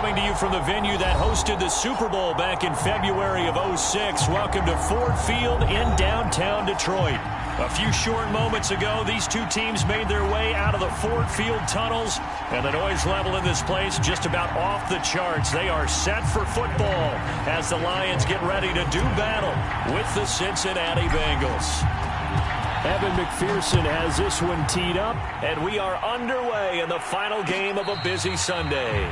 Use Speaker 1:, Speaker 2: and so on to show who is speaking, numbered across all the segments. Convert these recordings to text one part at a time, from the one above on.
Speaker 1: coming to you from the venue that hosted the Super Bowl back in February of '06. Welcome to Ford Field in downtown Detroit. A few short moments ago, these two teams made their way out of the Ford Field tunnels, and the noise level in this place just about off the charts. They are set for football as the Lions get ready to do battle with the Cincinnati Bengals. Evan McPherson has this one teed up, and we are underway in the final game of a busy Sunday.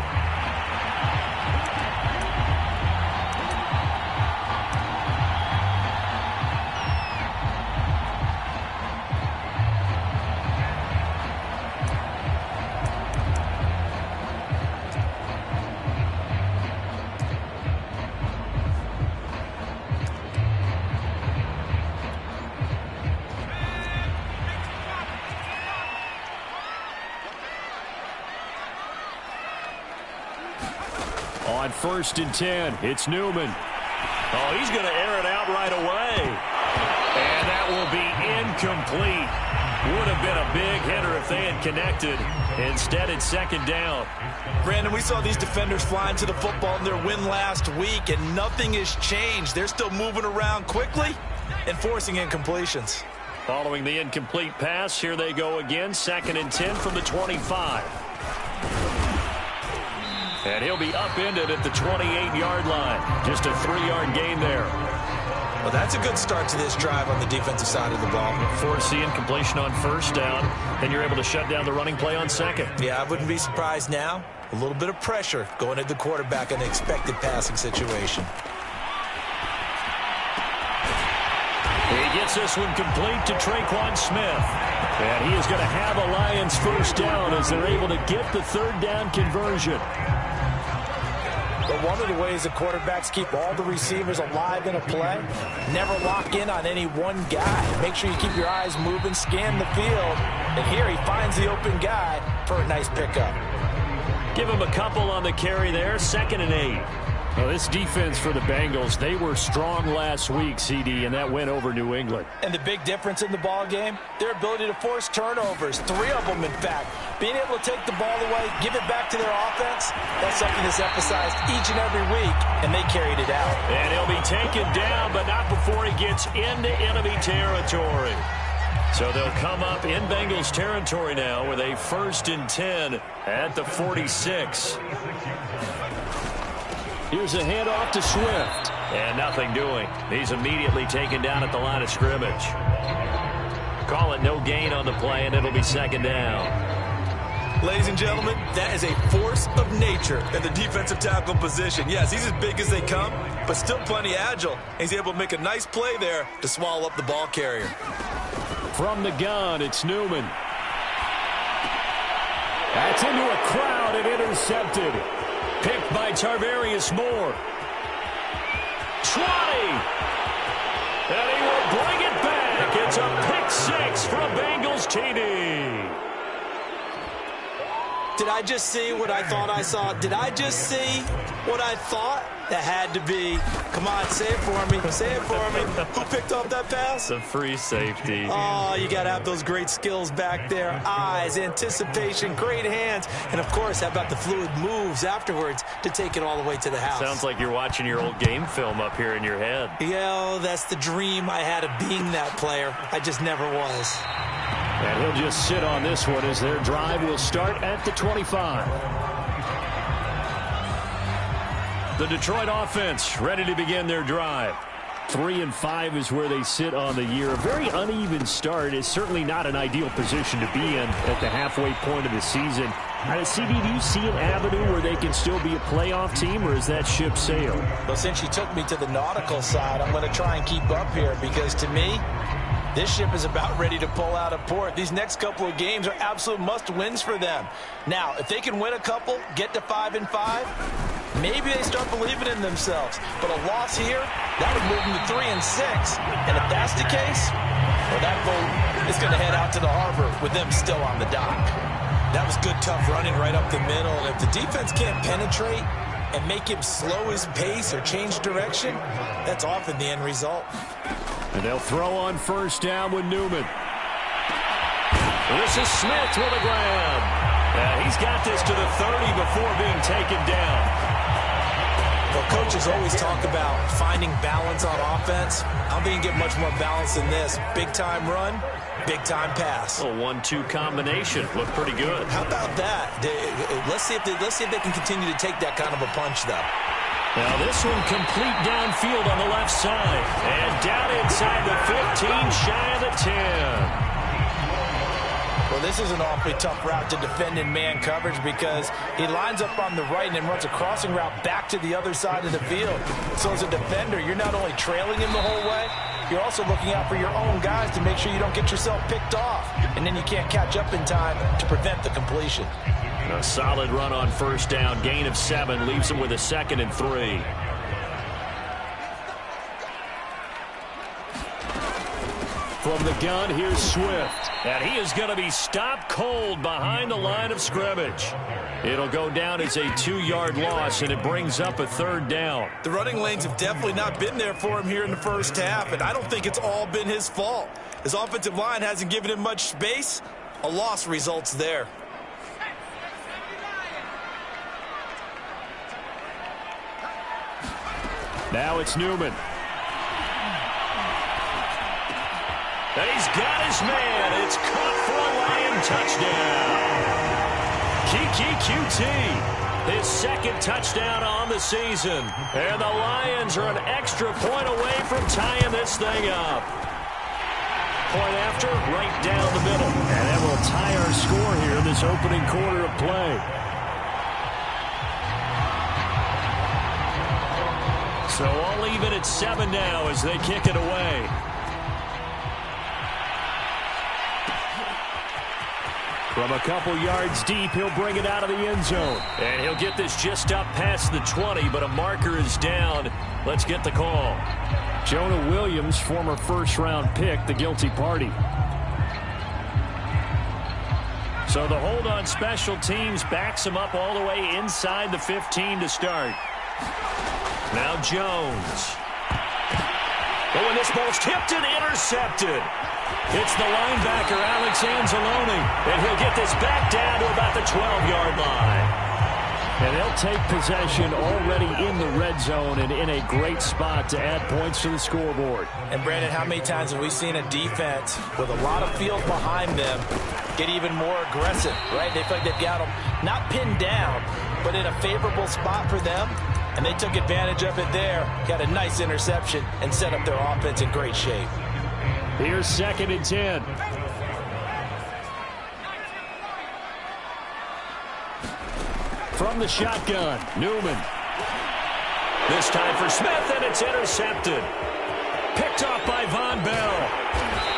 Speaker 1: On 1st and 10, it's Newman. Oh, he's going to air it out right away. And that will be incomplete. Would have been a big hitter if they had connected. Instead, it's 2nd down.
Speaker 2: Brandon, we saw these defenders flying to the football in their win last week, and nothing has changed. They're still moving around quickly and forcing incompletions.
Speaker 1: Following the incomplete pass, here they go again. 2nd and 10 from the 25. And he'll be upended at the 28-yard line. Just a 3-yard gain there.
Speaker 2: Well, that's a good start to this drive on the defensive side of the ball.
Speaker 1: Force the incompletion on 1st down. Then you're able to shut down the running play on 2nd.
Speaker 2: Yeah, I wouldn't be surprised now. A little bit of pressure going at the quarterback in an expected passing situation.
Speaker 1: He gets this one complete to Traquan Smith. And he is going to have a Lions 1st down as they're able to get the 3rd down conversion.
Speaker 2: But one of the ways the quarterbacks keep all the receivers alive in a play, never lock in on any one guy. Make sure you keep your eyes moving, scan the field. And here he finds the open guy for a nice pickup.
Speaker 1: Give him a couple on the carry there, 2nd and 8. Well, this defense for the Bengals, they were strong last week, CD, and that went over New England.
Speaker 2: And the big difference in the ball game, their ability to force turnovers, 3 of them, in fact. Being able to take the ball away, give it back to their offense, that's something that's emphasized each and every week, and they carried it out.
Speaker 1: And he'll be taken down, but not before he gets into enemy territory. So they'll come up in Bengals territory now with a 1st and 10 at the 46. Here's a handoff to Swift. And nothing doing. He's immediately taken down at the line of scrimmage. Call it no gain on the play, and it'll be 2nd down.
Speaker 2: Ladies and gentlemen, that is a force of nature at the defensive tackle position. Yes, he's as big as they come, but still plenty agile. He's able to make a nice play there to swallow up the ball carrier.
Speaker 1: From the gun, it's Newman. That's into a crowd and intercepted. Picked by Tarvarius Moore. 20. And he will bring it back. It's a pick 6 from Bengals TD.
Speaker 2: Did I just see what I thought I saw? Did I just see what I thought? That had to be. Come on, say it for me. Say it for me. Who picked up that pass?
Speaker 1: The free safety.
Speaker 2: Oh, you got to have those great skills back there. Eyes, anticipation, great hands. And, of course, how about the fluid moves afterwards to take it all the way to the house?
Speaker 1: Sounds like you're watching your old game film up here in your head.
Speaker 2: Yeah, that's the dream I had of being that player. I just never was.
Speaker 1: And he'll just sit on this one as their drive will start at the 25. The Detroit offense ready to begin their drive. 3-5 is where they sit on the year. A very uneven start is certainly not an ideal position to be in at the halfway point of the season. CD, do you see an avenue where they can still be a playoff team, or is that ship sailed?
Speaker 2: Well, since you took me to the nautical side, I'm going to try and keep up here because, to me, this ship is about ready to pull out of port. These next couple of games are absolute must-wins for them. Now, if they can win a couple, get to 5-5, maybe they start believing in themselves. But a loss here, that would move them to 3-6. And if that's the case, well, that boat is going to head out to the harbor with them still on the dock. That was good, tough running right up the middle. And if the defense can't penetrate and make him slow his pace or change direction, that's often the end result.
Speaker 1: And they'll throw on 1st down with Newman. This is Smith with a grab. He's got this to the 30 before being taken down.
Speaker 2: Well, coaches always talk about finding balance on offense. I don't think you get much more balance than this. Big-time run, big-time pass.
Speaker 1: A 1-2 combination. Looked pretty good.
Speaker 2: How about that? Let's see if they can continue to take that kind of a punch, though.
Speaker 1: Now this one complete downfield on the left side. And down inside the 15, shy of the 10.
Speaker 2: Well, this is an awfully tough route to defend in man coverage because he lines up on the right and then runs a crossing route back to the other side of the field. So as a defender, you're not only trailing him the whole way, you're also looking out for your own guys to make sure you don't get yourself picked off. And then you can't catch up in time to prevent the completion.
Speaker 1: A solid run on first down. Gain of 7 leaves him with a 2nd and 3. From the gun, here's Swift. And he is going to be stopped cold behind the line of scrimmage. It'll go down as a 2-yard loss, and it brings up a 3rd down.
Speaker 2: The running lanes have definitely not been there for him here in the first half, and I don't think it's all been his fault. His offensive line hasn't given him much space. A loss results there.
Speaker 1: Now it's Newman. And he's got his man. It's caught for a Lion touchdown. Keke Coutee, his 2nd touchdown on the season. And the Lions are an extra point away from tying this thing up. Point after, right down the middle. And that will tie our score here in this opening quarter of play. So all even at 7 now as they kick it away. From a couple yards deep, he'll bring it out of the end zone. And he'll get this just up past the 20, but a marker is down. Let's get the call. Jonah Williams, former first-round pick, the guilty party. So the hold on special teams backs him up all the way inside the 15 to start. Now Jones. Oh, and this ball's tipped and intercepted. It's the linebacker, Alex Anzalone, and he'll get this back down to about the 12-yard line. And they'll take possession already in the red zone and in a great spot to add points to the scoreboard.
Speaker 2: And, Brandon, how many times have we seen a defense with a lot of field behind them get even more aggressive, right? They feel like they've got them not pinned down, but in a favorable spot for them. And they took advantage of it there, got a nice interception, and set up their offense in great shape.
Speaker 1: Here's 2nd and 10. From the shotgun, Newman. This time for Smith, and it's intercepted. Picked off by Von Bell.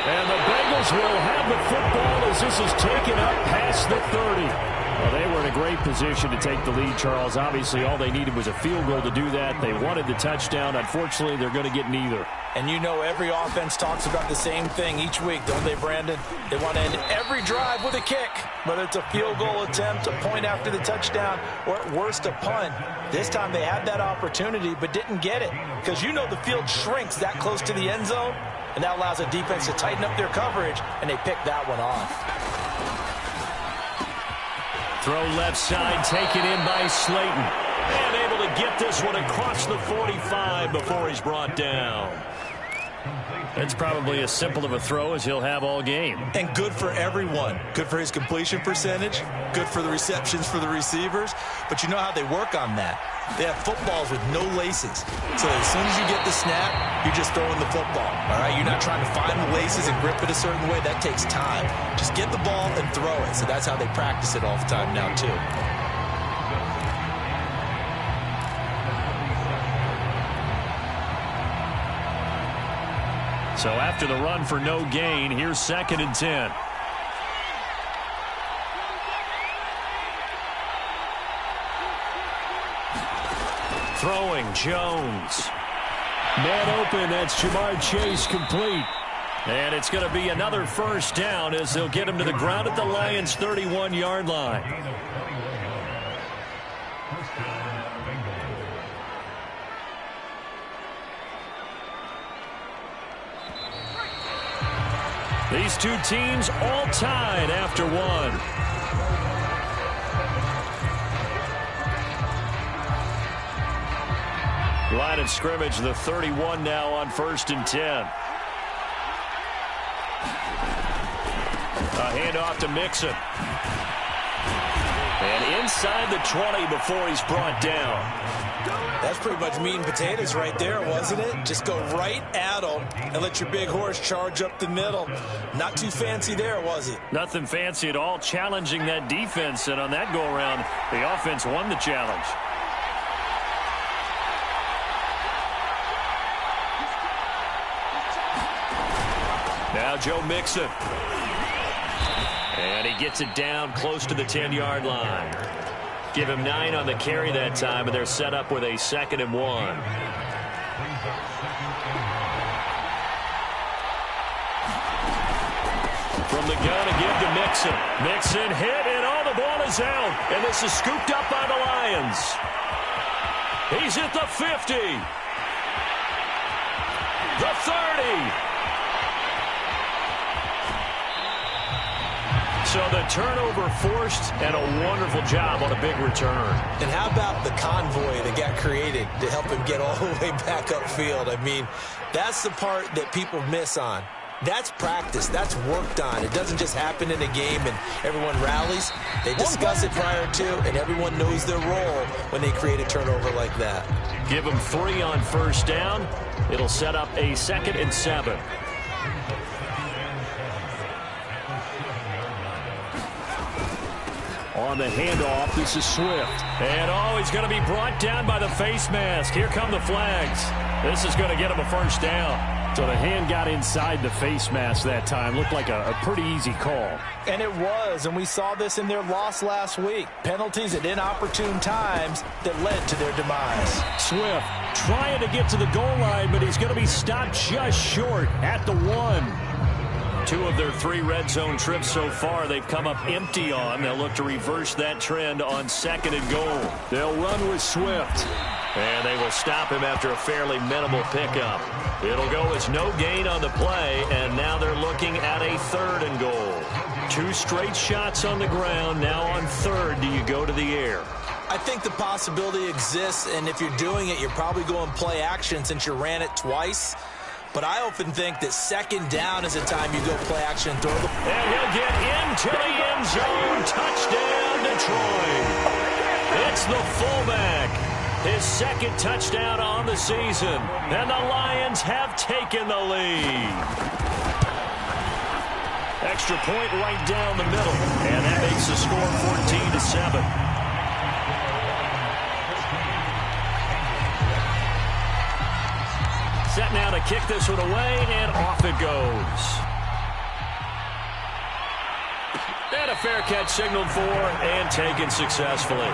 Speaker 1: And the Bengals will have the football as this is taken up past the 30. Well, they were in a great position to take the lead, Charles. Obviously, all they needed was a field goal to do that. They wanted the touchdown. Unfortunately, they're going to get neither.
Speaker 2: And you know every offense talks about the same thing each week, don't they, Brandon? They want to end every drive with a kick, whether it's a field goal attempt, a point after the touchdown, or at worst a punt. This time they had that opportunity but didn't get it because you know the field shrinks that close to the end zone, and that allows the defense to tighten up their coverage, and they pick that one off.
Speaker 1: Throw left side, taken in by Slayton. And able to get this one across the 45 before he's brought down. That's probably as simple of a throw as he'll have all game.
Speaker 2: And good for everyone. Good for his completion percentage. Good for the receptions for the receivers. But you know how they work on that. They have footballs with no laces. So as soon as you get the snap, you're just throwing the football. All right? You're not trying to find the laces and grip it a certain way. That takes time. Just get the ball and throw it. So that's how they practice it all the time now, too.
Speaker 1: So after the run for no gain, here's 2nd and 10. Throwing, Jones. Man open, that's Jamar Chase complete. And it's going to be another first down as they'll get him to the ground at the Lions' 31-yard line. These two teams all tied after one. Line of scrimmage, the 31 now on 1st and 10. A handoff to Mixon. And inside the 20 before he's brought down.
Speaker 2: That's pretty much meat and potatoes right there, wasn't it? Just go right at them and let your big horse charge up the middle. Not too fancy there, was it?
Speaker 1: Nothing fancy at all, challenging that defense. And on that go-around, the offense won the challenge. Now Joe Mixon. And he gets it down close to the 10-yard line. Give him 9 on the carry that time, and they're set up with a 2nd and 1. From the gun, a give to Mixon. Mixon hit, and the ball is out. And this is scooped up by the Lions. He's at the 50. The 30. So the turnover forced, and a wonderful job on a big return.
Speaker 2: And how about the convoy that got created to help him get all the way back upfield? I mean, that's the part that people miss on. That's practice. That's worked on. It doesn't just happen in a game and everyone rallies. They discuss it prior to, and everyone knows their role when they create a turnover like that.
Speaker 1: Give them 3 on 1st down. It'll set up a 2nd and 7. On the handoff, this is Swift. And, he's going to be brought down by the face mask. Here come the flags. This is going to get him a 1st down. So the hand got inside the face mask that time. Looked like a pretty easy call.
Speaker 2: And it was, and we saw this in their loss last week. Penalties at inopportune times that led to their demise.
Speaker 1: Swift trying to get to the goal line, but he's going to be stopped just short at the 1. 2 of their 3 red zone trips so far they've come up empty on. They'll look to reverse that trend on 2nd and goal. They'll run with Swift. And they will stop him after a fairly minimal pickup. It'll go as no gain on the play, and now they're looking at a 3rd and goal. 2 straight shots on the ground. Now on 3rd, do you go to the air?
Speaker 2: I think the possibility exists, and if you're doing it, you're probably going play action since you ran it twice. But I often think that 2nd down is the time you go play action and throw the...
Speaker 1: And he'll get into the end zone. Touchdown, Detroit. It's the fullback. His 2nd touchdown on the season. And the Lions have taken the lead. Extra point right down the middle. And that makes the score 14-7. Set now to kick this one away, and off it goes. And a fair catch signaled for and taken successfully.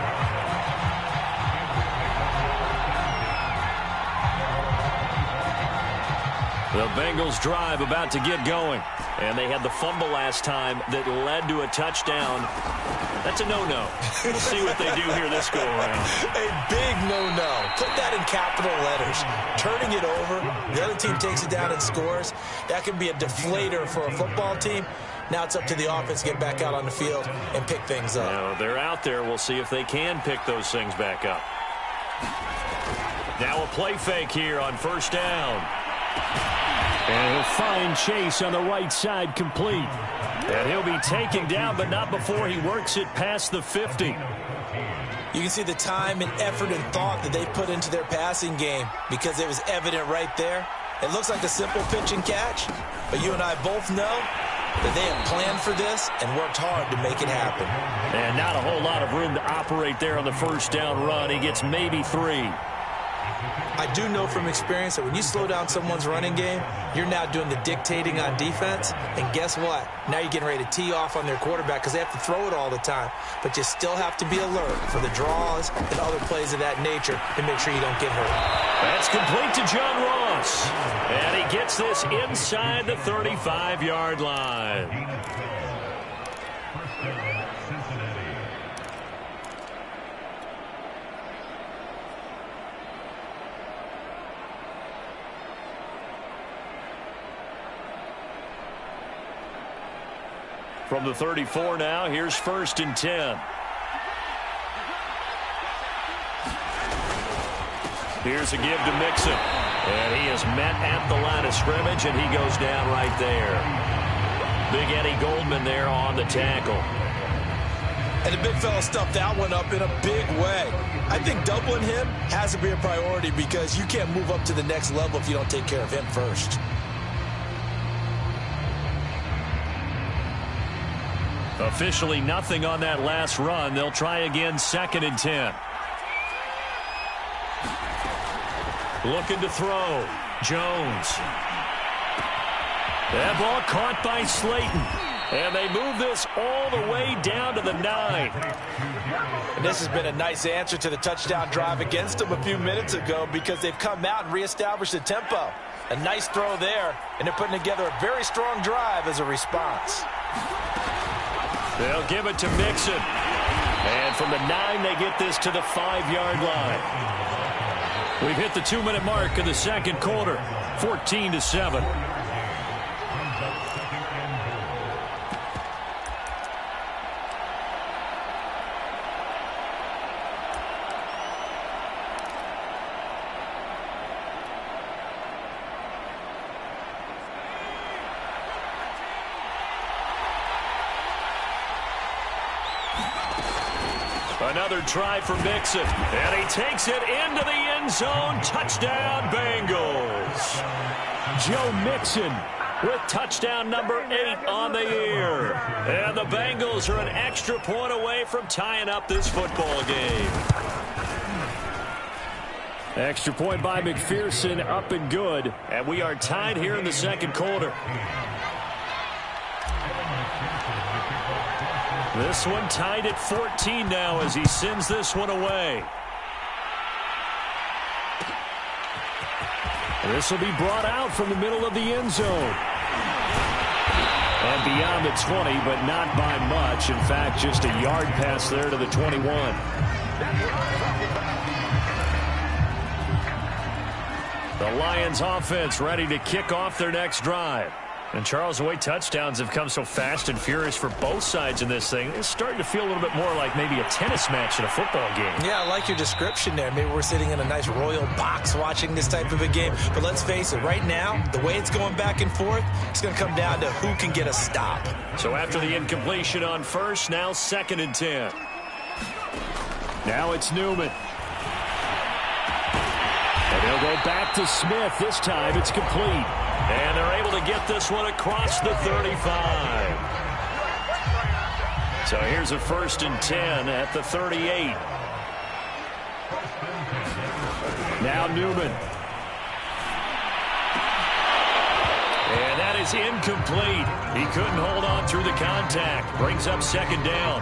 Speaker 1: The Bengals drive about to get going. And they had the fumble last time that led to a touchdown. That's a no-no. We'll see what they do here this go-around.
Speaker 2: A big no-no. Put that in capital letters. Turning it over, the other team takes it down and scores. That can be a deflator for a football team. Now it's up to the offense to get back out on the field and pick things up.
Speaker 1: Now, they're out there. We'll see if they can pick those things back up. Now a play fake here on 1st down. And he'll find Chase on the right side, complete. And he'll be taken down, but not before he works it past the 50.
Speaker 2: You can see the time and effort and thought that they put into their passing game because it was evident right there. It looks like a simple pitch and catch, but you and I both know that they have planned for this and worked hard to make it happen.
Speaker 1: And not a whole lot of room to operate there on the 1st down run. He gets maybe 3.
Speaker 2: I do know from experience that when you slow down someone's running game, you're now doing the dictating on defense. And guess what? Now you're getting ready to tee off on their quarterback because they have to throw it all the time. But you still have to be alert for the draws and other plays of that nature to make sure you don't get hurt.
Speaker 1: That's complete to John Ross. And he gets this inside the 35-yard line. From the 34 now, here's 1st and 10. Here's a give to Mixon. And he is met at the line of scrimmage, and he goes down right there. Big Eddie Goldman there on the tackle.
Speaker 2: And the big fella stuffed that one up in a big way. I think doubling him has to be a priority because you can't move up to the next level if you don't take care of him first.
Speaker 1: Officially nothing on that last run. They'll try again, 2nd and 10. Looking to throw. Jones. That ball caught by Slayton. And they move this all the way down to the 9.
Speaker 2: And this has been a nice answer to the touchdown drive against them a few minutes ago because they've come out and reestablished the tempo. A nice throw there, and they're putting together a very strong drive as a response.
Speaker 1: They'll give it to Mixon. And from the 9, they get this to the 5-yard line. We've hit the 2-minute mark of the second quarter, 14-7. Another try for Mixon, and he takes it into the end zone. Touchdown, Bengals. Joe Mixon with touchdown number 8 on the year. And the Bengals are an extra point away from tying up this football game. Extra point by McPherson, up and good. And we are tied here in the second quarter. This one tied at 14 now as he sends this one away. This will be brought out from the middle of the end zone. And beyond the 20, but not by much. In fact, just a yard pass there to the 21. The Lions offense ready to kick off their next drive. And, Charles, the way touchdowns have come so fast and furious for both sides in this thing, it's starting to feel a little bit more like maybe a tennis match in a football game.
Speaker 2: Yeah, I like your description there. Maybe we're sitting in a nice royal box watching this type of a game. But let's face it, right now, the way it's going back and forth, it's going to come down to who can get a stop.
Speaker 1: So after the incompletion on first, now 2nd and 10. Now it's Newman. And he'll go back to Smith. This time it's complete. And they're able to get this one across the 35. So here's a 1st and 10 at the 38. Now Newman. And that is incomplete. He couldn't hold on through the contact. Brings up 2nd down.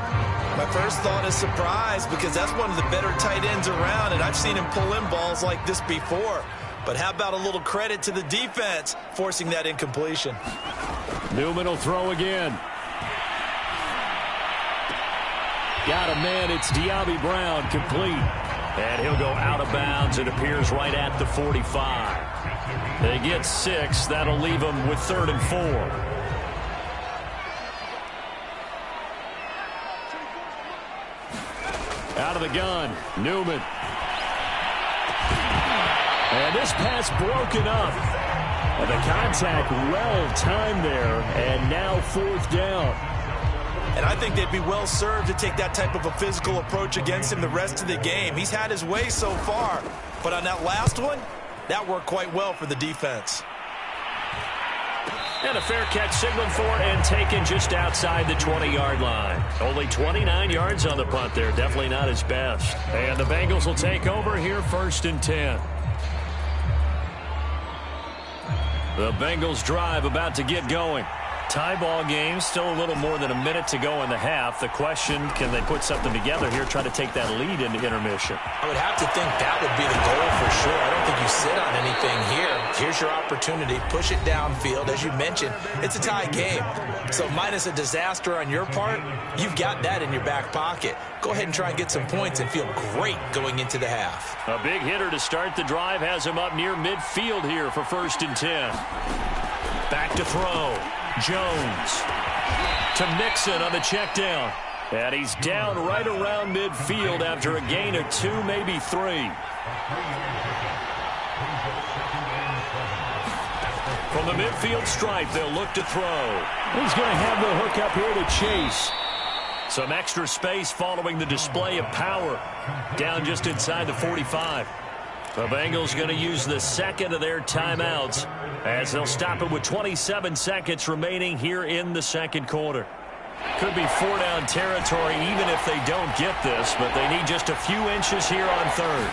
Speaker 2: My first thought is surprise because that's one of the better tight ends around, and I've seen him pull in balls like this before. But how about a little credit to the defense forcing that incompletion?
Speaker 1: Newman will throw again. Got a man. It's Diaby Brown, complete. And he'll go out of bounds. It appears right at the 45. They get 6. That'll leave them with 3rd and 4. Out of the gun, Newman. And this pass broken up. And the contact well-timed there, and now 4th down.
Speaker 2: And I think they'd be well-served to take that type of a physical approach against him the rest of the game. He's had his way so far. But on that last one, that worked quite well for the defense.
Speaker 1: And a fair catch signaled for and taken just outside the 20-yard line. Only 29 yards on the punt there. Definitely not his best. And the Bengals will take over here, 1st and 10. The Bengals drive about to get going. Tie ball game, still a little more than a minute to go in the half. The question, can they put something together here, try to take that lead into intermission?
Speaker 2: I would have to think that would be the goal for sure. I don't think you sit on anything here. Here's your opportunity. Push it downfield. As you mentioned, it's a tie game. So minus a disaster on your part, you've got that in your back pocket. Go ahead and try and get some points and feel great going into the half.
Speaker 1: A big hitter to start the drive has him up near midfield here for 1st and 10. Back to throw. Jones to Mixon on the check down. And he's down right around midfield after a gain of 2, maybe 3. From the midfield stripe, they'll look to throw.
Speaker 3: He's going to have the hook up here to Chase.
Speaker 1: Some extra space following the display of power. Down just inside the 45. The Bengals going to use the second of their timeouts as they'll stop it with 27 seconds remaining here in the second quarter. Could be 4-down territory even if they don't get this, but they need just a few inches here on third.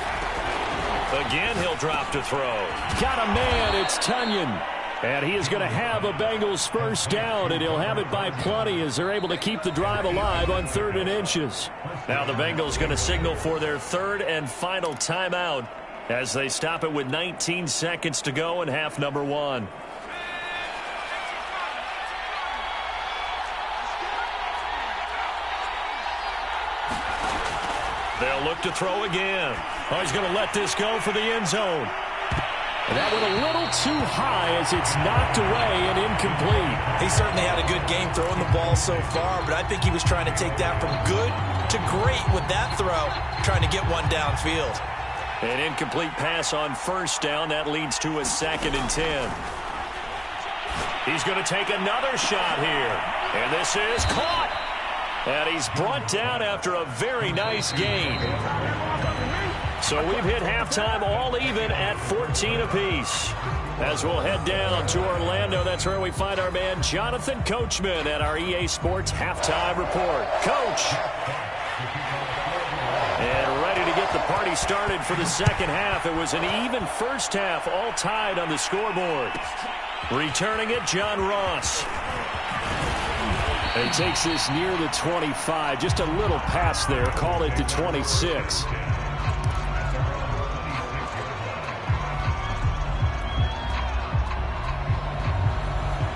Speaker 1: Again, he'll drop to throw.
Speaker 3: Got a man, it's Tunyon. And he is going to have a Bengals first down, and he'll have it by plenty as they're able to keep the drive alive on 3rd and inches.
Speaker 1: Now the Bengals going to signal for their third and final timeout as they stop it with 19 seconds to go in half number 1. They'll look to throw again.
Speaker 3: Oh, he's going to let this go for the end zone. And that went a little too high as it's knocked away and incomplete.
Speaker 2: He certainly had a good game throwing the ball so far, but I think he was trying to take that from good to great with that throw, trying to get one downfield.
Speaker 1: An incomplete pass on first down. That leads to a 2nd and 10. He's going to take another shot here. And this is caught. And he's brought down after a very nice gain. So we've hit halftime all even at 14 apiece. As we'll head down to Orlando, that's where we find our man Jonathan Coachman at our EA Sports Halftime Report. Coach! And ready to get the party started for the second half. It was an even first half, all tied on the scoreboard. Returning it, John Ross.
Speaker 3: He takes this near the 25. Just a little pass there. Call it the 26.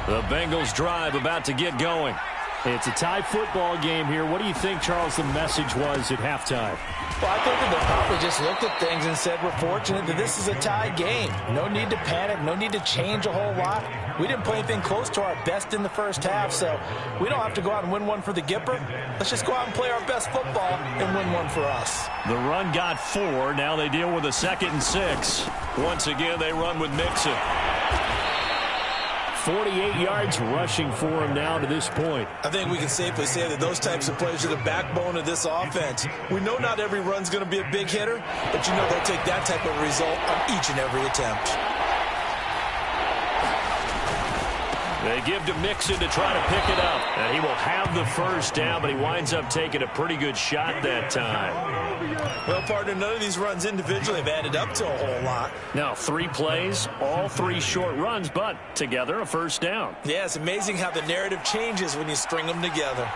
Speaker 1: The Bengals drive about to get going.
Speaker 3: It's a tie football game here. What do you think, Charles, the message was at halftime?
Speaker 2: Well, I think that they probably just looked at things and said, we're fortunate that this is a tie game. No need to panic. No need to change a whole lot. We didn't play anything close to our best in the first half, so we don't have to go out and win one for the Gipper. Let's just go out and play our best football and win one for us.
Speaker 1: The run got 4. Now they deal with a 2nd and 6. Once again, they run with Mixon.
Speaker 3: 48 yards rushing for him now to this point.
Speaker 2: I think we can safely say that those types of plays are the backbone of this offense. We know not every run's going to be a big hitter, but you know they'll take that type of result on each and every attempt.
Speaker 1: They give to Mixon to try to pick it up. And he will have the first down, but he winds up taking a pretty good shot that time.
Speaker 2: Well, partner, none of these runs individually have added up to a whole lot.
Speaker 1: Now, 3 plays, all 3 short runs, but together a first down.
Speaker 2: Yeah, it's amazing how the narrative changes when you string them together.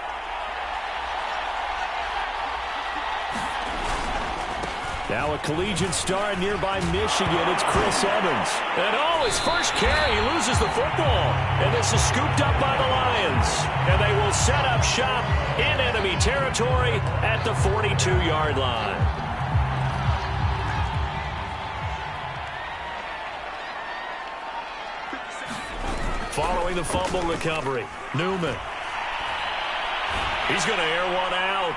Speaker 3: Now a collegiate star in nearby Michigan, it's Chris Evans.
Speaker 1: And his first carry, he loses the football. And this is scooped up by the Lions. And they will set up shop in enemy territory at the 42-yard line. Following the fumble recovery, Newman. He's going to air one out.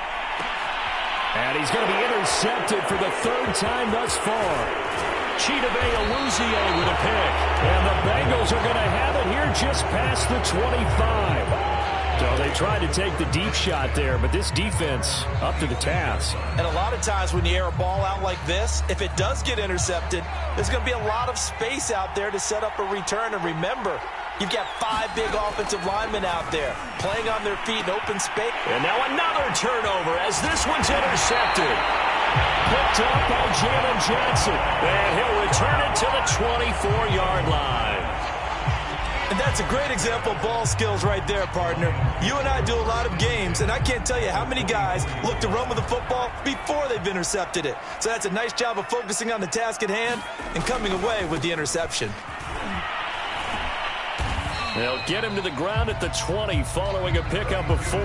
Speaker 3: And he's going to be intercepted for the 3rd time thus far. Chidobe Awuzie with a pick. And the Bengals are going to have it here just past the 25. So they tried to take the deep shot there, but this defense up to the task.
Speaker 2: And a lot of times when you air a ball out like this, if it does get intercepted, there's going to be a lot of space out there to set up a return. And remember, you've got 5 big offensive linemen out there playing on their feet in open space.
Speaker 1: And now another turnover as this one's intercepted.
Speaker 3: Picked up by Jalen Johnson.
Speaker 1: And he'll return it to the 24-yard line.
Speaker 2: And that's a great example of ball skills right there, partner. You and I do a lot of games, and I can't tell you how many guys look to run with the football before they've intercepted it. So that's a nice job of focusing on the task at hand and coming away with the interception.
Speaker 1: They'll get him to the ground at the 20 following a pickup of 4.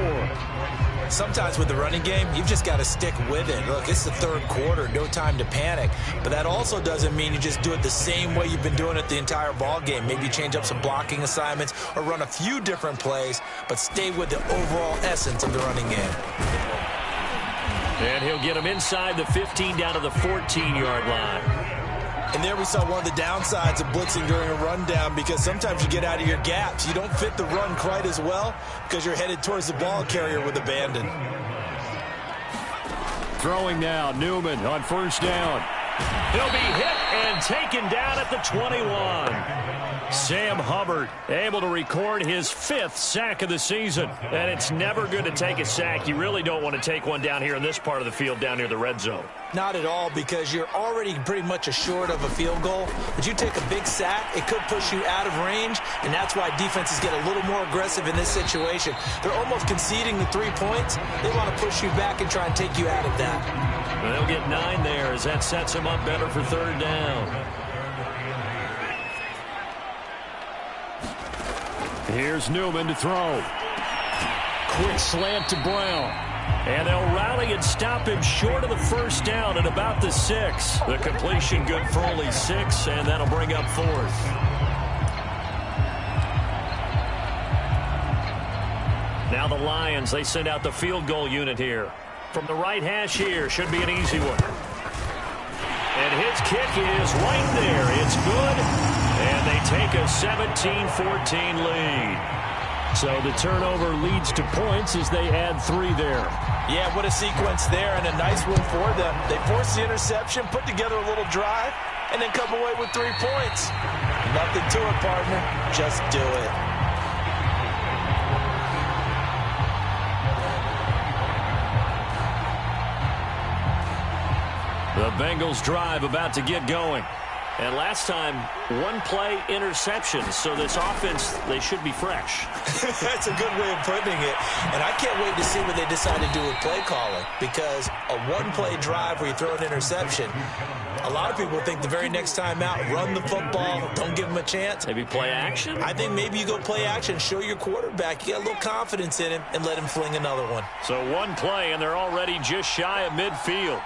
Speaker 2: Sometimes with the running game, you've just got to stick with it. Look, it's the third quarter, no time to panic. But that also doesn't mean you just do it the same way you've been doing it the entire ball game. Maybe change up some blocking assignments or run a few different plays, but stay with the overall essence of the running game.
Speaker 1: And he'll get him inside the 15 down to the 14-yard line.
Speaker 2: And there we saw one of the downsides of blitzing during a rundown, because sometimes you get out of your gaps. You don't fit the run quite as well because you're headed towards the ball carrier with abandon.
Speaker 3: Throwing now, Newman on first down.
Speaker 1: He'll be hit and taken down at the 21. Sam Hubbard able to record his 5th sack of the season. And it's never good to take a sack. You really don't want to take one down here in this part of the field down near the red zone.
Speaker 2: Not at all, because you're already pretty much assured of a field goal. But you take a big sack, it could push you out of range, and that's why defenses get a little more aggressive in this situation. They're almost conceding the 3 points. They want to push you back and try and take you out of that.
Speaker 1: They'll get 9 there as that sets them up better for third down.
Speaker 3: Here's Newman to throw. Quick slant to Brown.
Speaker 1: And they'll rally and stop him short of the first down at about the 6. The completion good for only 6, and that'll bring up 4th. Now the Lions, they send out the field goal unit here. From the right hash here, should be an easy one. And his kick is right there. It's good. And they take a 17-14 lead. So the turnover leads to points as they add 3 there.
Speaker 2: Yeah, what a sequence there, and a nice one for them. They force the interception, put together a little drive, and then come away with 3 points. Nothing to it, partner. Just do it.
Speaker 1: The Bengals drive about to get going. And last time, 1-play interception. So this offense, they should be fresh.
Speaker 2: That's a good way of putting it. And I can't wait to see what they decide to do with play calling. Because a 1-play drive where you throw an interception, a lot of people think the very next time out, run the football, don't give them a chance.
Speaker 1: Maybe play action?
Speaker 2: I think maybe you go play action, show your quarterback, you got a little confidence in him, and let him fling another one.
Speaker 1: So 1 play, and they're already just shy of midfield.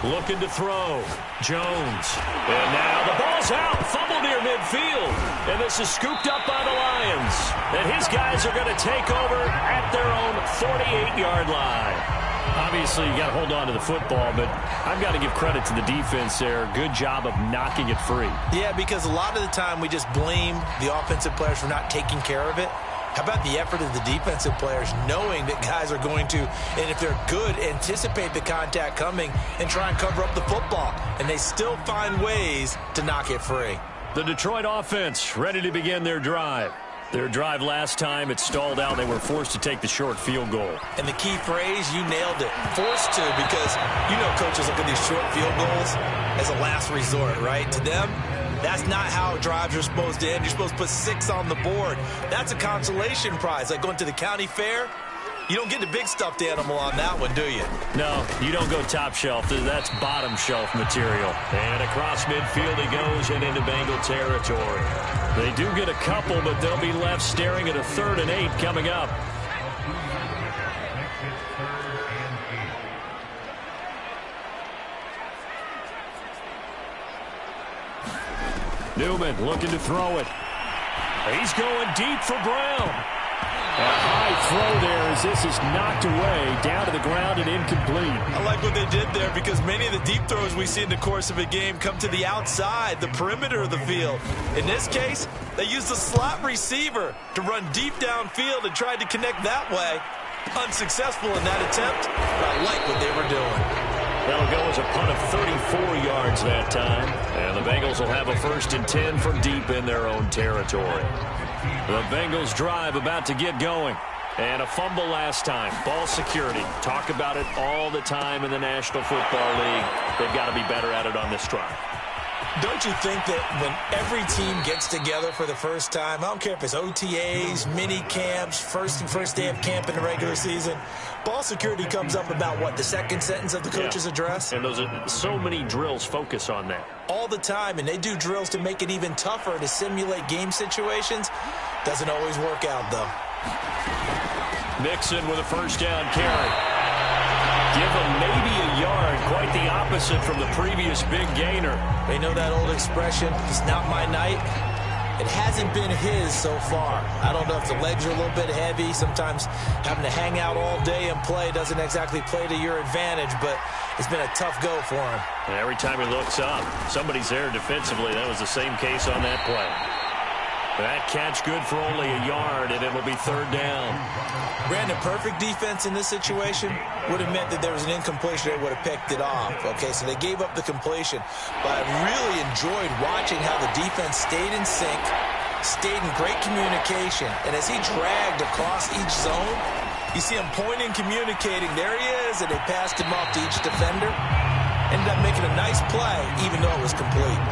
Speaker 1: Looking to throw. Jones. And now the ball's out. Fumble near midfield. And this is scooped up by the Lions. And his guys are going to take over at their own 48-yard line. Obviously, you got to hold on to the football, but I've got to give credit to the defense there. Good job of knocking it free.
Speaker 2: Yeah, because a lot of the time we just blame the offensive players for not taking care of it. How about the effort of the defensive players knowing that guys are going to, and if they're good, anticipate the contact coming and try and cover up the football. And they still find ways to knock it free.
Speaker 1: The Detroit offense ready to begin their drive. Their drive last time, it stalled out. They were forced to take the short field goal.
Speaker 2: And the key phrase, you nailed it. Forced to, because you know coaches look at these short field goals as a last resort, right? To them, that's not how drives are supposed to end. You're supposed to put 6 on the board. That's a consolation prize. Like going to the county fair, you don't get the big stuffed animal on that one, do you?
Speaker 1: No, you don't go top shelf. That's bottom shelf material. And across midfield he goes and into Bengal territory. They do get a couple, but they'll be left staring at a 3rd and 8 coming up. Newman looking to throw it. He's going deep for Brown. A high throw there as this is knocked away, down to the ground and incomplete.
Speaker 2: I like what they did there, because many of the deep throws we see in the course of a game come to the outside, the perimeter of the field. In this case, they used the slot receiver to run deep downfield and tried to connect that way. Unsuccessful in that attempt, but I like what they were doing.
Speaker 1: That'll go as a punt of 34 yards that time. And the Bengals will have a 1st and 10 from deep in their own territory. The Bengals drive about to get going. And a fumble last time. Ball security. Talk about it all the time in the National Football League. They've got to be better at it on this drive.
Speaker 2: Don't you think that when every team gets together for the first time, I don't care if it's OTAs, mini camps, first day of camp in the regular season, ball security comes up about, what, the second sentence of the coach's address?
Speaker 1: And those are so many drills focus on that.
Speaker 2: All the time, and they do drills to make it even tougher to simulate game situations. Doesn't always work out, though.
Speaker 1: Mixon with a first down carry. Give him maybe a yard, quite the opposite from the previous big gainer.
Speaker 2: They know that old expression, it's not my night. It hasn't been his so far. I don't know if the legs are a little bit heavy. Sometimes having to hang out all day and play doesn't exactly play to your advantage, but it's been a tough go for him.
Speaker 1: And every time he looks up, somebody's there defensively. That was the same case on that play. That catch good for only a yard, and it'll be third down.
Speaker 2: Brandon, perfect defense in this situation would have meant that there was an incompletion. They would have picked it off. Okay, so they gave up the completion. But I really enjoyed watching how the defense stayed in sync, stayed in great communication. And as he dragged across each zone, you see him pointing, communicating. There he is, and they passed him off to each defender. Ended up making a nice play, even though it was complete.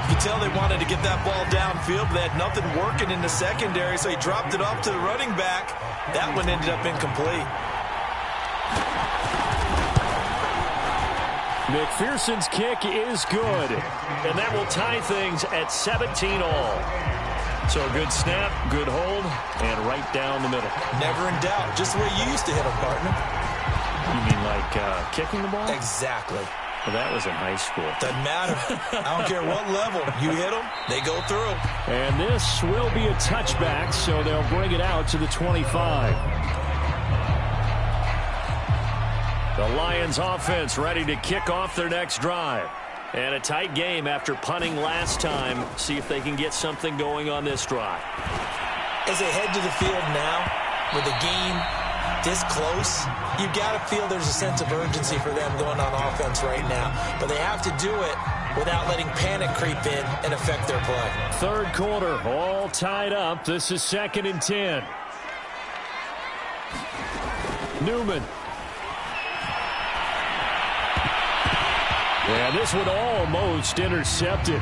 Speaker 2: You could tell they wanted to get that ball downfield, but they had nothing working in the secondary, so he dropped it off to the running back. That one ended up incomplete.
Speaker 1: McPherson's kick is good, and that will tie things at 17 all. So a good snap, good hold, and right down the middle.
Speaker 2: Never in doubt, just the way you used to hit them, partner.
Speaker 1: You mean like kicking the ball?
Speaker 2: Exactly.
Speaker 1: Well, that was in high school.
Speaker 2: Doesn't matter. I don't care what level. You hit them, they go through.
Speaker 3: And this will be a touchback, so they'll bring it out to the 25. The Lions offense ready to kick off their next drive. And a tight game after punting last time. See if they can get something going on this drive.
Speaker 2: As they head to the field now, with the game this close, you got to feel there's a sense of urgency for them going on offense right now. But they have to do it without letting panic creep in and affect their play.
Speaker 3: Third quarter, all tied up. This is 2nd and 10. Newman. And this one almost intercepted.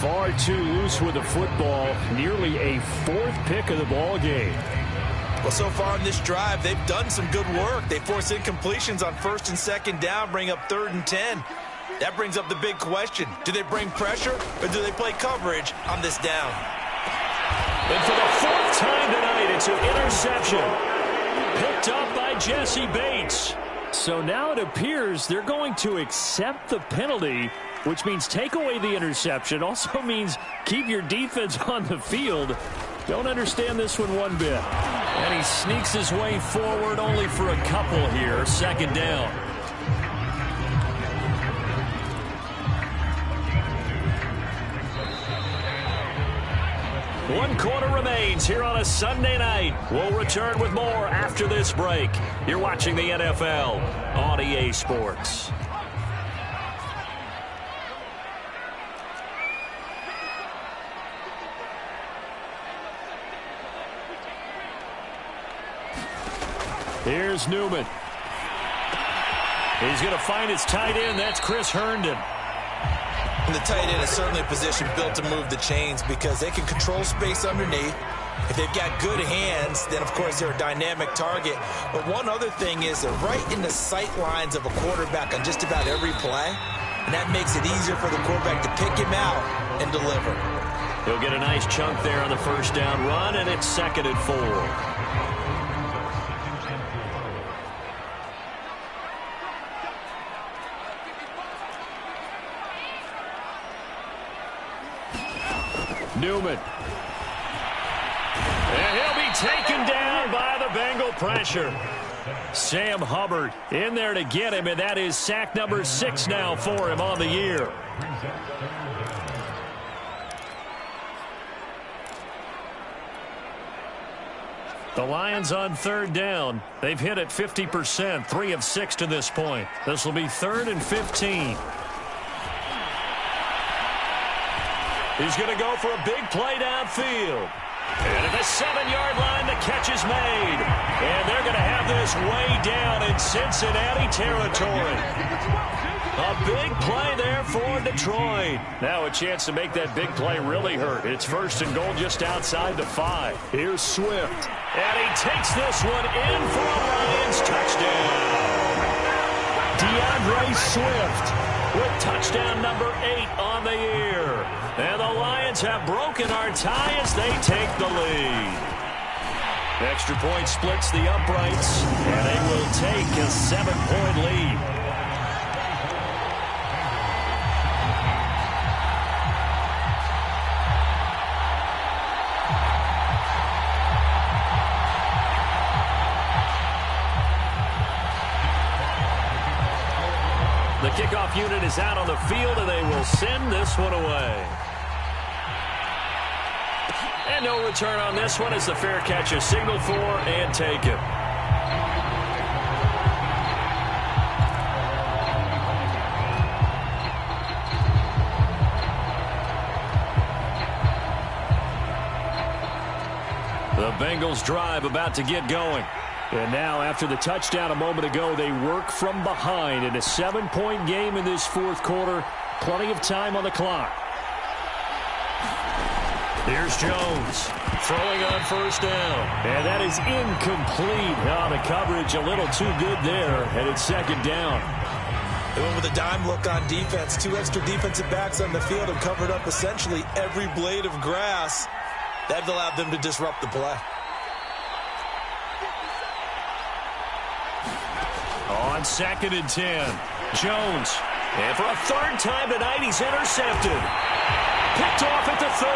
Speaker 3: Far too loose with the football. Nearly a 4th pick of the ball game.
Speaker 2: Well, so far in this drive, they've done some good work. They force incompletions on 1st and 2nd down, bring up 3rd and 10. That brings up the big question. Do they bring pressure or do they play coverage on this down?
Speaker 1: And for the 4th time tonight, it's an interception. Picked up by Jesse Bates.
Speaker 3: So now it appears they're going to accept the penalty, which means take away the interception. Also means keep your defense on the field. Don't understand this one bit.
Speaker 1: And he sneaks his way forward only for a couple here. 2nd down. One quarter remains here on a Sunday night. We'll return with more after this break. You're watching the NFL on EA Sports.
Speaker 3: Here's Newman.
Speaker 1: He's going to find his tight end. That's Chris Herndon.
Speaker 2: And the tight end is certainly a position built to move the chains because they can control space underneath. If they've got good hands, then, of course, they're a dynamic target. But one other thing is they're right in the sight lines of a quarterback on just about every play. And that makes it easier for the quarterback to pick him out and deliver.
Speaker 1: He'll get a nice chunk there on the 1st down run, and it's 2nd and 4.
Speaker 3: Newman.
Speaker 1: And he'll be taken down by the Bengal pressure.
Speaker 3: Sam Hubbard in there to get him, and that is sack number 6 now for him on the year.
Speaker 1: The Lions on 3rd down. They've hit it 50%, 3 of 6 to this point. This will be 3rd and 15. He's going to go for a big play downfield. And at the 7-yard line, the catch is made. And they're going to have this way down in Cincinnati territory. A big play there for Detroit. Now a chance to make that big play really hurt. It's 1st and goal just outside the 5. Here's Swift. And he takes this one in for a Lions touchdown. DeAndre Swift with touchdown number 8 on the year. And the Lions have broken our tie as they take the lead. Extra point splits the uprights, and they will take a 7-point lead. The kickoff unit is out on the field, and they will send this one away. And no return on this one as the fair catch is signaled for and taken. The Bengals drive about to get going. And now, after the touchdown a moment ago, they work from behind in a 7-point game in this 4th quarter. Plenty of time on the clock. Here's Jones throwing on 1st down. And that is incomplete. Oh, the coverage a little too good there, and it's 2nd down.
Speaker 2: They went with a dime look on defense. 2 extra defensive backs on the field and covered up essentially every blade of grass. That allowed them to disrupt the play.
Speaker 1: On 2nd and 10, Jones. And for a 3rd time tonight, he's intercepted. Picked off at the 30.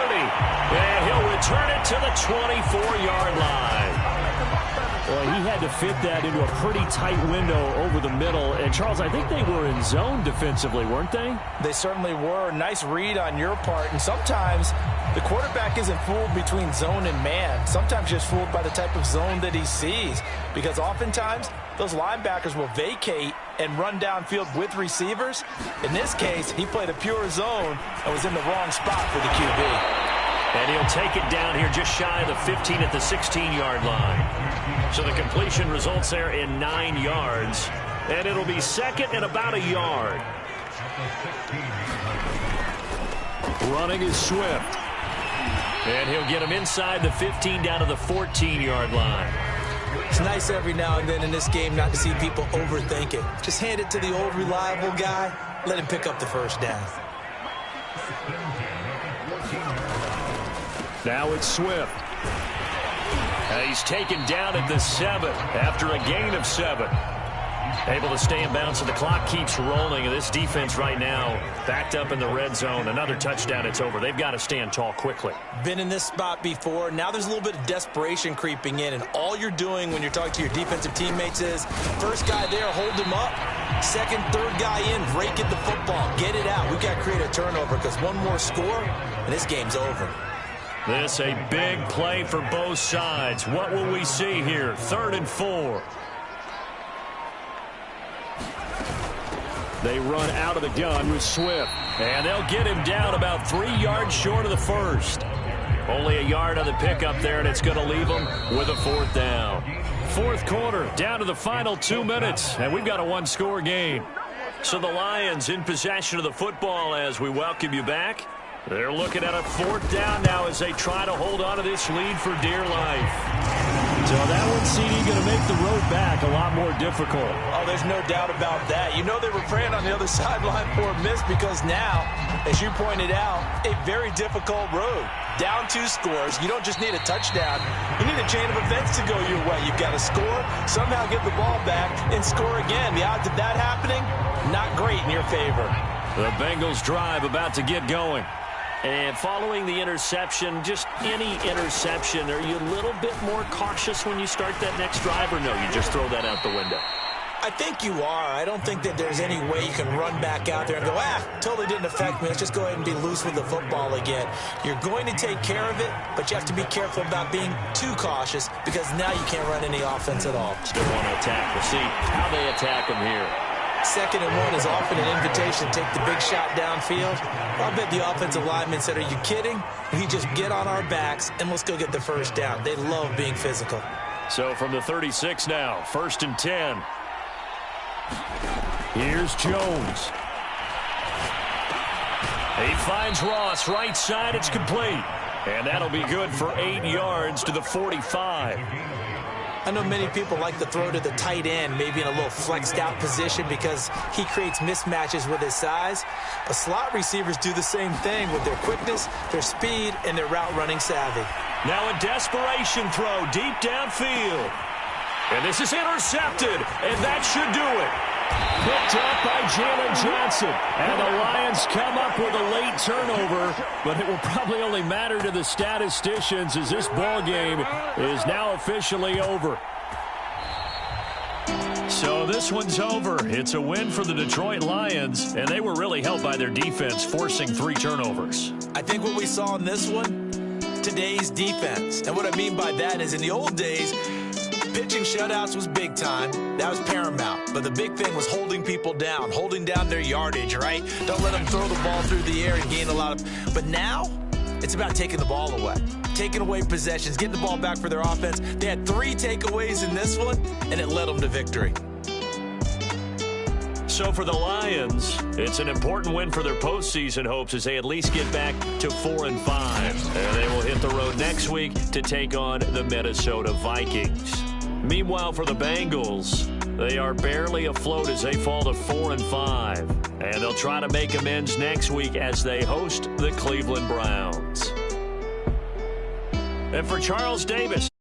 Speaker 1: And he'll return it to the 24-yard line. Well, he had to fit that into a pretty tight window over the middle. And, Charles, I think they were in zone defensively, weren't they?
Speaker 2: They certainly were. Nice read on your part. And sometimes the quarterback isn't fooled between zone and man. Sometimes just fooled by the type of zone that he sees. Because oftentimes, those linebackers will vacate and run downfield with receivers. In this case, he played a pure zone and was in the wrong spot for the QB.
Speaker 1: And he'll take it down here just shy of the 15 at the 16-yard line. So the completion results there in 9 yards. And it'll be 2nd and about a yard. Running is Swift. And he'll get him inside the 15 down to the 14-yard line.
Speaker 2: It's nice every now and then in this game not to see people overthink it. Just hand it to the old reliable guy. Let him pick up the 1st down.
Speaker 1: Now it's Swift. He's taken down at the 7 after a gain of 7. Able to stay in bounds, so the clock keeps rolling. And this defense right now backed up in the red zone. Another touchdown, it's over. They've got to stand tall quickly.
Speaker 2: Been in this spot before. Now there's a little bit of desperation creeping in. And all you're doing when you're talking to your defensive teammates is, first guy there, hold him up. 2nd, 3rd guy in, break it the football. Get it out. We've got to create a turnover because one more score, and this game's over.
Speaker 1: This a big play for both sides. What will we see here? 3rd and 4. They run out of the gun with Swift. And they'll get him down about 3 yards short of the 1st. Only a yard on the pickup there, and it's going to leave them with a 4th down. 4th quarter, down to the final 2 minutes, and we've got a 1-score game. So the Lions in possession of the football as we welcome you back. They're looking at a 4th down now as they try to hold on to this lead for dear life. So that one, CD, going to make the road back a lot more difficult.
Speaker 2: Oh, there's no doubt about that. You know they were praying on the other sideline for a miss because now, as you pointed out, a very difficult road. Down 2 scores. You don't just need a touchdown. You need a chain of events to go your way. You've got to score, somehow get the ball back, and score again. The odds of that happening, not great in your favor.
Speaker 1: The Bengals drive about to get going. And following the interception, just any interception, are you a little bit more cautious when you start that next drive, or no, you just throw that out the window?
Speaker 2: I think you are. I don't think that there's any way you can run back out there and go, totally didn't affect me. Let's just go ahead and be loose with the football again. You're going to take care of it, but you have to be careful about being too cautious because now you can't run any offense at all.
Speaker 1: Still want to attack. We'll see how they attack them here.
Speaker 2: 2nd and 1 is often an invitation to take the big shot downfield. I'll bet the offensive linemen said, are you kidding? We just get on our backs and let's go get the 1st down. They love being physical.
Speaker 1: So from the 36 now, 1st and 10. Here's Jones. He finds Ross right side. It's complete. And that'll be good for 8 yards to the 45.
Speaker 2: I know many people like to throw to the tight end, maybe in a little flexed out position because he creates mismatches with his size. But slot receivers do the same thing with their quickness, their speed, and their route running savvy.
Speaker 1: Now a desperation throw deep downfield. And this is intercepted, and that should do it. Picked up by Jalen Johnson. And the Lions come up with a late turnover, but it will probably only matter to the statisticians as this ball game is now officially over. So this one's over. It's a win for the Detroit Lions, and they were really helped by their defense, forcing 3 turnovers.
Speaker 2: I think what we saw in this one, today's defense. And what I mean by that is in the old days, pitching shutouts was big time. That was paramount. But the big thing was holding people down, holding down their yardage, right? Don't let them throw the ball through the air and gain a lot of... But now, it's about taking the ball away. Taking away possessions, getting the ball back for their offense. They had 3 takeaways in this one, and it led them to victory.
Speaker 1: So for the Lions, it's an important win for their postseason hopes as they at least get back to 4-5. And they will hit the road next week to take on the Minnesota Vikings. Meanwhile, for the Bengals, they are barely afloat as they fall to 4-5. And they'll try to make amends next week as they host the Cleveland Browns. And for Charles Davis.